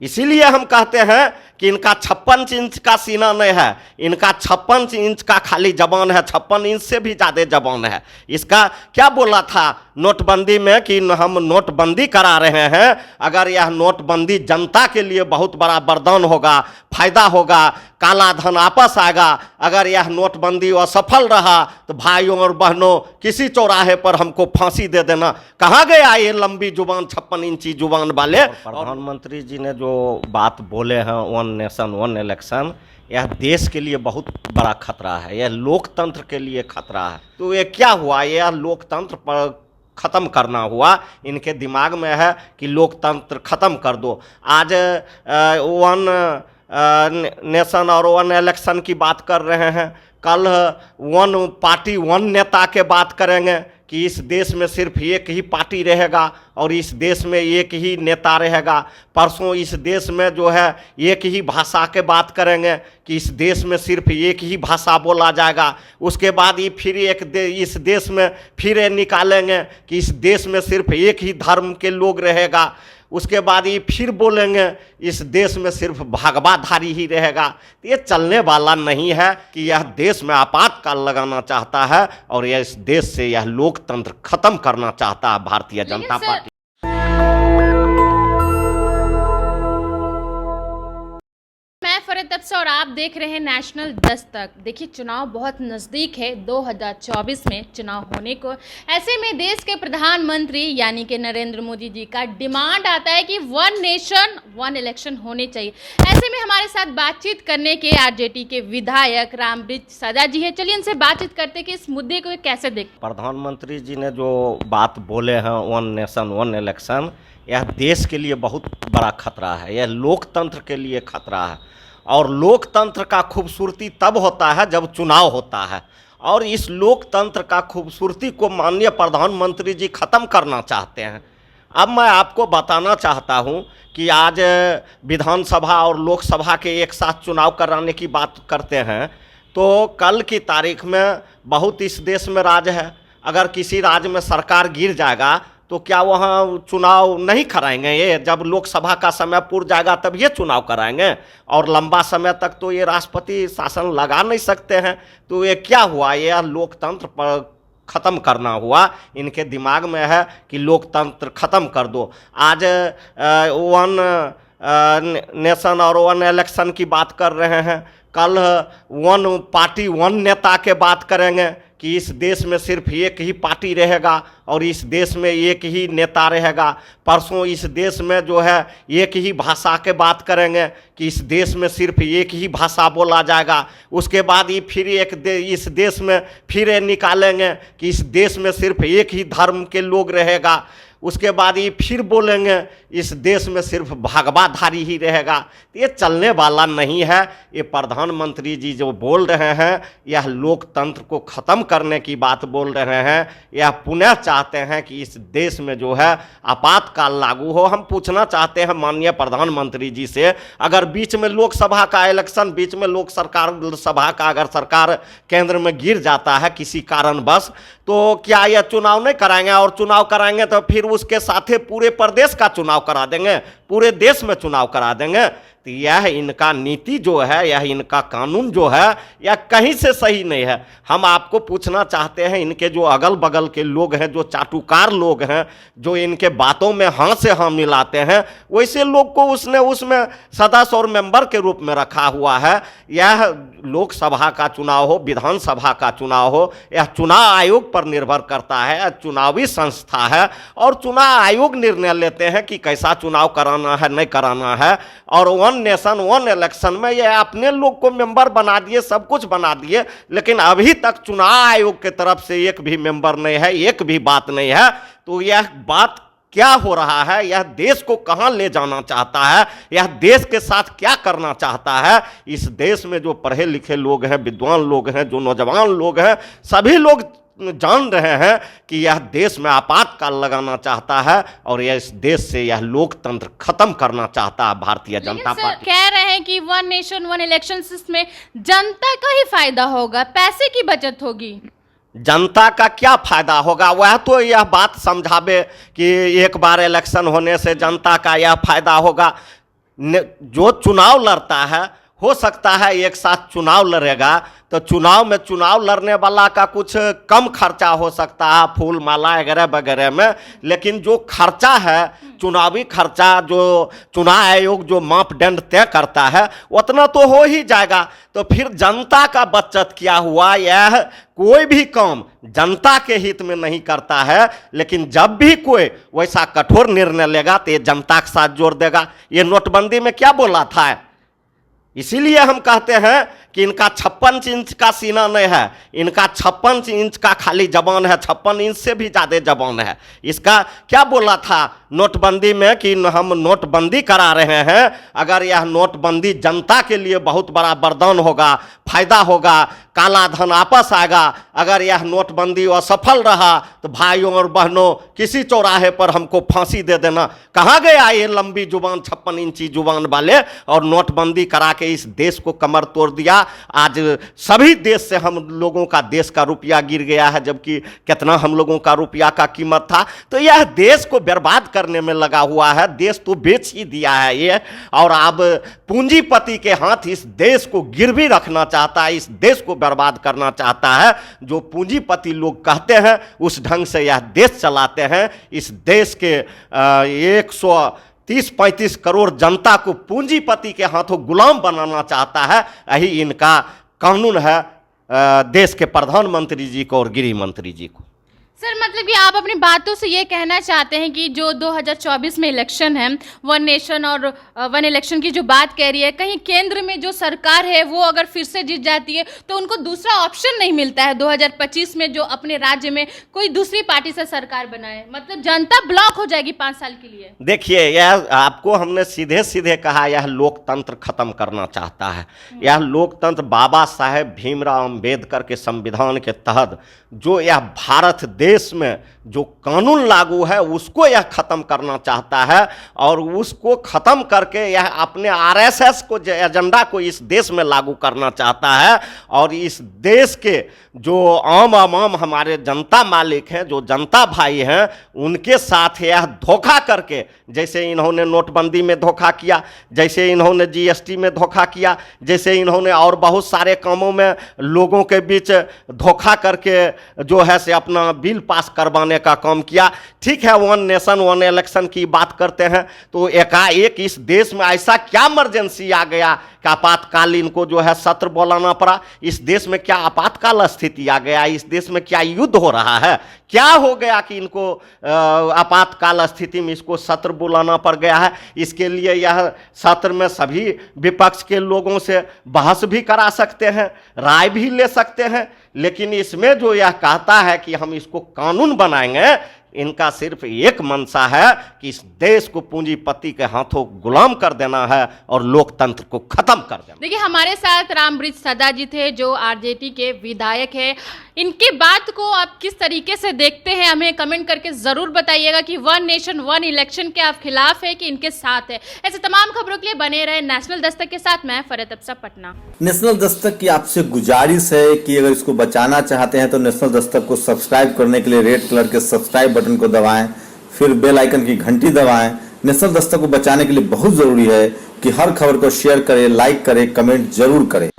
इसीलिए हम कहते हैं कि इनका 56 इंच का सीना नहीं है, इनका 56 इंच का खाली जबान है, 56 इंच से भी ज़्यादा जबान है। इसका क्या बोला था नोटबंदी में कि हम नोटबंदी करा रहे हैं, अगर यह नोटबंदी जनता के लिए बहुत बड़ा वरदान होगा, फायदा होगा, काला धन वापस आएगा। अगर यह नोटबंदी असफल रहा तो भाइयों और बहनों किसी चौराहे पर हमको फांसी दे देना। कहाँ गया ये लंबी जुबान 56 इंची जुबान वाले? प्रधानमंत्री जी ने जो बात बोले हैं वन नेशन वन इलेक्शन, यह देश के लिए बहुत बड़ा खतरा है, यह लोकतंत्र के लिए खतरा है। तो ये क्या हुआ, यह लोकतंत्र पर ख़त्म करना हुआ। इनके दिमाग में है कि लोकतंत्र ख़त्म कर दो। आज वन नेशन और वन इलेक्शन की बात कर रहे हैं, कल वन पार्टी वन नेता के बात करेंगे कि इस देश में सिर्फ एक ही पार्टी रहेगा और इस देश में एक ही नेता रहेगा। परसों इस देश में जो है एक ही भाषा के बात करेंगे कि इस देश में सिर्फ एक ही भाषा बोला जाएगा। उसके बाद ये फिर इस देश में फिर ये निकालेंगे कि इस देश में सिर्फ एक ही धर्म के लोग रहेगा। उसके बाद ये फिर बोलेंगे इस देश में सिर्फ भागवाधारी ही रहेगा। तो ये चलने वाला नहीं है कि यह देश में आपातकाल लगाना चाहता है और यह इस देश से यह लोकतंत्र खत्म करना चाहता है भारतीय जनता पार्टी। और आप देख रहे हैं नेशनल दस्तक। देखिए, चुनाव बहुत नज़दीक है, 2024 में चुनाव होने को। ऐसे में देश के प्रधानमंत्री यानी कि नरेंद्र मोदी जी का डिमांड आता है कि वन नेशन वन इलेक्शन होने चाहिए। ऐसे में हमारे साथ बातचीत करने के आरजेडी के विधायक रामवृक्ष सदा जी है। चलिए इनसे बातचीत करते कि इस मुद्दे को कैसे देख। प्रधानमंत्री जी ने जो बात बोले हैं वन नेशन वन इलेक्शन, यह देश के लिए बहुत बड़ा खतरा है, यह लोकतंत्र के लिए खतरा है। और लोकतंत्र का खूबसूरती तब होता है जब चुनाव होता है, और इस लोकतंत्र का खूबसूरती को माननीय प्रधानमंत्री जी ख़त्म करना चाहते हैं। अब मैं आपको बताना चाहता हूं कि आज विधानसभा और लोकसभा के एक साथ चुनाव कराने की बात करते हैं, तो कल की तारीख में बहुत इस देश में राज है। अगर किसी राज्य में सरकार गिर जाएगा तो क्या वहाँ चुनाव नहीं कराएंगे? ये जब लोकसभा का समय पूर जाएगा तब ये चुनाव कराएंगे, और लंबा समय तक तो ये राष्ट्रपति शासन लगा नहीं सकते हैं। तो ये क्या हुआ, यह लोकतंत्र पर ख़त्म करना हुआ। इनके दिमाग में है कि लोकतंत्र ख़त्म कर दो। आज वन नेशन और वन इलेक्शन की बात कर रहे हैं, कल वन पार्टी वन नेता के बात करेंगे कि इस देश में सिर्फ एक ही पार्टी रहेगा और इस देश में एक ही नेता रहेगा। परसों इस देश में जो है एक ही भाषा के बात करेंगे कि इस देश में सिर्फ एक ही भाषा बोला जाएगा। उसके बाद ये फिर इस देश में फिर ये निकालेंगे कि इस देश में सिर्फ एक ही धर्म के लोग रहेगा। उसके बाद ये फिर बोलेंगे इस देश में सिर्फ भागवाधारी ही रहेगा। तो ये चलने वाला नहीं है। ये प्रधानमंत्री जी जो बोल रहे हैं यह लोकतंत्र को ख़त्म करने की बात बोल रहे हैं। यह पुनः चाहते हैं कि इस देश में जो है आपातकाल लागू हो। हम पूछना चाहते हैं माननीय प्रधानमंत्री जी से, अगर बीच में लोकसभा का इलेक्शन, बीच में लोकसभा का अगर सरकार केंद्र में गिर जाता है किसी कारणवश, तो क्या यह चुनाव नहीं कराएंगे? और चुनाव कराएंगे तो फिर उसके साथ पूरे प्रदेश का चुनाव करा देंगे, पूरे देश में चुनाव करा देंगे। तो यह इनका नीति जो है, यह इनका कानून जो है, यह कहीं से सही नहीं है। हम आपको पूछना चाहते हैं, इनके जो अगल बगल के लोग हैं, जो चाटुकार लोग हैं, जो इनके बातों में हाँ से हाँ मिलाते हैं, वैसे लोग को उसने उसमें सदस्य और मेंबर के रूप में रखा हुआ है। यह लोकसभा का चुनाव हो, विधानसभा का चुनाव हो, यह चुनाव आयोग पर निर्भर करता है। यह चुनावी संस्था है और चुनाव आयोग निर्णय लेते हैं कि कैसा चुनाव कराना है, नहीं कराना है। और वन नेशन वन इलेक्शन में ये अपने लोग को मेंबर बना दिए, सब कुछ बना दिए, लेकिन अभी तक चुनाव आयोग की तरफ से एक भी मेंबर नहीं है, एक भी बात नहीं है। तो यह बात क्या हो रहा है, यह देश को कहां ले जाना चाहता है, यह देश के साथ क्या करना चाहता है? इस देश में जो पढ़े लिखे लोग हैं, विद्वान लोग हैं, जो नौजवान लोग हैं, सभी लोग जान रहे हैं कि यह देश में आपातकाल लगाना चाहता है और यह इस देश से यह लोकतंत्र खत्म करना चाहता है भारतीय जनता पार्टी। कह रहे हैं कि वन नेशन वन इलेक्शन में जनता का ही फायदा होगा, पैसे की बचत होगी। जनता का क्या फायदा होगा? वह तो यह बात समझावे कि एक बार इलेक्शन होने से जनता का यह फायदा होगा। जो चुनाव लड़ता है, हो सकता है एक साथ चुनाव लड़ेगा तो चुनाव में चुनाव लड़ने वाला का कुछ कम खर्चा हो सकता है फूल माला वगैरह वगैरह में, लेकिन जो खर्चा है चुनावी खर्चा जो चुनाव आयोग जो मापदंड तय करता है उतना तो हो ही जाएगा। तो फिर जनता का बचत क्या हुआ? यह कोई भी काम जनता के हित में नहीं करता है, लेकिन जब भी कोई वैसा कठोर निर्णय लेगा तो ये जनता के साथ जोड़ देगा। ये नोटबंदी में क्या बोला था? इसीलिए हम कहते हैं कि इनका 56 इंच का सीना नहीं है, इनका 56 इंच का खाली जबान है, 56 इंच से भी ज़्यादा जबान है। इसका क्या बोला था नोटबंदी में कि हम नोटबंदी करा रहे हैं, अगर यह नोटबंदी जनता के लिए बहुत बड़ा वरदान होगा, फायदा होगा, काला धन वापस आएगा। अगर यह नोटबंदी असफल रहा तो भाइयों और बहनों किसी चौराहे पर हमको फांसी दे देना। कहाँ गया ये लंबी जुबान 56 इंची जुबान वाले? और नोटबंदी करा के इस देश को कमर तोड़ दिया। आज सभी देश से हम लोगों का देश का रुपया गिर गया है, जबकि कितना हम लोगों का रुपया का कीमत था। तो यह देश को बर्बाद करने में लगा हुआ है, देश तो बेच ही दिया है ये। और अब पूंजीपति के हाथ इस देश को गिरवी रखना चाहता है, इस देश को बर्बाद करना चाहता है। जो पूंजीपति लोग कहते हैं उस ढंग से यह देश चलाते हैं। इस देश के 130-135 करोड़ जनता को पूंजीपति के हाथों गुलाम बनाना चाहता है। यही इनका कानून है देश के प्रधानमंत्री जी को और गृह मंत्री जी को। सर मतलब कि आप अपनी बातों से ये कहना चाहते हैं कि जो 2024 में इलेक्शन है, वन नेशन और वन इलेक्शन की जो बात कह रही है, कहीं केंद्र में जो सरकार है वो अगर फिर से जीत जाती है तो उनको दूसरा ऑप्शन नहीं मिलता है 2025 में जो अपने राज्य में कोई दूसरी पार्टी से सरकार बनाए, मतलब जनता ब्लॉक हो जाएगी 5 साल के लिए। देखिए, यह आपको हमने सीधे सीधे कहा, यह लोकतंत्र खत्म करना चाहता है। यह लोकतंत्र बाबा साहेब भीमराव अंबेडकर के संविधान के तहत जो यह भारत देश में जो कानून लागू है उसको यह खत्म करना चाहता है। और उसको खत्म करके यह अपने आरएसएस को एजेंडा को इस देश में लागू करना चाहता है। और इस देश के जो आम आवाम हमारे जनता मालिक हैं, जो जनता भाई हैं, उनके साथ यह धोखा करके, जैसे इन्होंने नोटबंदी में धोखा किया, जैसे इन्होंने जीएसटी में धोखा किया, जैसे इन्होंने और बहुत सारे कामों में लोगों के बीच धोखा करके जो है से अपना बिल पास करवाने का काम किया। ठीक है, वन नेशन वन इलेक्शन की बात करते हैं तो एकाएक इस देश में ऐसा क्या इमरजेंसी आ गया कि आपातकालीन को जो है सत्र बुलाना पड़ा? इस देश में क्या आपातकाल स्थिति आ गया? इस देश में क्या युद्ध हो रहा है? क्या हो गया कि इनको आपातकाल स्थिति में इसको सत्र बुलाना पड़ गया है? इसके लिए यह सत्र में सभी विपक्ष के लोगों से बहस भी करा सकते हैं, राय भी ले सकते हैं, लेकिन इसमें जो यह कहता है कि हम इसको कानून बनाएंगे, इनका सिर्फ एक मंशा है कि इस देश को पूंजीपति के हाथों गुलाम कर देना है और लोकतंत्र को खत्म कर देना। देखिए, हमारे साथ रामब्रिज सदा जी थे जो आरजेडी के विधायक है। इनकी बात को आप किस तरीके से देखते हैं, हमें कमेंट करके जरूर बताइएगा कि वन नेशन वन इलेक्शन के आप खिलाफ है कि इनके साथ है। ऐसे तमाम खबरों के लिए बने रहे नेशनल दस्तक के साथ। मैं फरहत अफसा, पटना। नेशनल दस्तक की आपसे गुजारिश है कि अगर इसको बचाना चाहते हैं तो नेशनल दस्तक को सब्सक्राइब करने के लिए रेड कलर के सब्सक्राइब बटन को दबाएं, फिर बेल आइकन की घंटी दबाएं। नेशनल दस्तक को बचाने के लिए बहुत जरूरी है कि हर खबर को शेयर करें, लाइक करें, कमेंट जरूर करें।